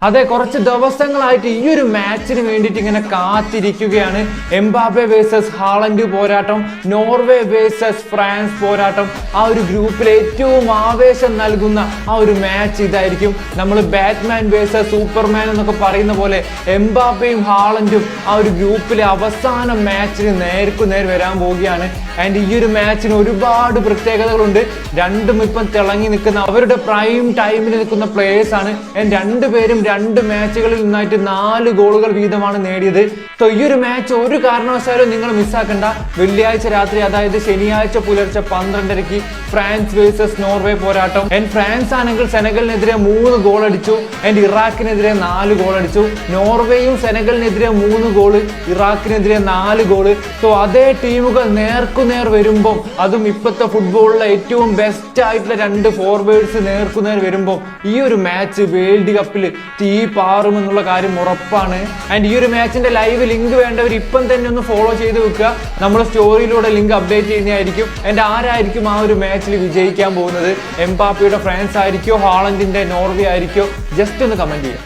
അതെ, കുറച്ച് ദിവസങ്ങളായിട്ട് ഈ ഒരു മാച്ചിന് വേണ്ടിയിട്ട് ഇങ്ങനെ കാത്തിരിക്കുകയാണ്. എംബാപ്പെ വേഴ്സസ് ഹാളൻഡ് പോരാട്ടം, നോർവേ വേഴ്സസ് ഫ്രാൻസ് പോരാട്ടം. ആ ഒരു ഗ്രൂപ്പിൽ ഏറ്റവും ആവേശം നൽകുന്ന ആ ഒരു മാച്ച് ഇതായിരിക്കും. നമ്മൾ ബാറ്റ്മാൻ വേഴ്സസ് സൂപ്പർമാൻ എന്നൊക്കെ പറയുന്ന പോലെ എംബാപ്പയും ഹാളൻഡും ആ ഒരു ഗ്രൂപ്പിലെ അവസാന മാച്ചിന് നേർക്കുനേർ വരാൻ പോവുകയാണ്. ആൻഡ് ഈ ഒരു മാച്ചിന് ഒരുപാട് പ്രത്യേകതകളുണ്ട്. രണ്ടും ഇപ്പം തിളങ്ങി നിൽക്കുന്ന അവരുടെ പ്രൈം ടൈമിൽ നിൽക്കുന്ന പ്ലേയേഴ്സ് ആണ്. രണ്ടുപേരും 2 മാച്ചുകളിൽ നിന്നായിട്ട് 4 ഗോളുകൾ വീതമാണ് നേടിയത്. സോ ഈ ഒരു മാച്ച് ഒരു കാരണവശാലും നിങ്ങൾ മിസ്സാക്കണ്ട. വെള്ളിയാഴ്ച രാത്രി, അതായത് ശനിയാഴ്ച പുലർച്ചെ 12:30 ഫ്രാൻസ് വേഴ്സസ് നോർവേ പോരാട്ടം. ഫ്രാൻസ് ആണെങ്കിൽ സെനഗലിനെതിരെ 3 ഗോൾ അടിച്ചു. ഇറാഖിനെതിരെ 4 ഗോൾ അടിച്ചു. നോർവേയും സെനഗലിനെതിരെ 3 ഗോള്, ഇറാഖിനെതിരെ 4 ഗോള്. സോ അതേ ടീമുകൾ നേർക്കുനേർ വരുമ്പോൾ, അതും ഇപ്പോഴത്തെ ഫുട്ബോളിലെ ഏറ്റവും ബെസ്റ്റ് ആയിട്ടുള്ള 2 ഫോർവേഡ്സ് നേർക്കുനേർ വരുമ്പോൾ ഈ ഒരു മാച്ച് വേൾഡ് കപ്പിൽ തീ പാറുമെന്നുള്ള കാര്യം ഉറപ്പാണ്. ആൻഡ് ഈ ഒരു മാച്ചിന്റെ ലൈവ് ലിങ്ക് വേണ്ടവർ ഇപ്പം തന്നെ ഒന്ന് ഫോളോ ചെയ്ത് വെക്കുക. നമ്മൾ സ്റ്റോറിയിലൂടെ ലിങ്ക് അപ്ഡേറ്റ് ചെയ്യുന്നതായിരിക്കും. ആരായിരിക്കും ആ ഒരു മാച്ചിൽ വിജയിക്കാൻ പോകുന്നത്? എംബാപ്പയുടെ ഫ്രാൻസ് ആയിരിക്കോ, ഹാളൻഡിന്റെ നോർവേ ആയിരിക്കോ? ജസ്റ്റ് ഒന്ന് കമന്റ് ചെയ്യാം.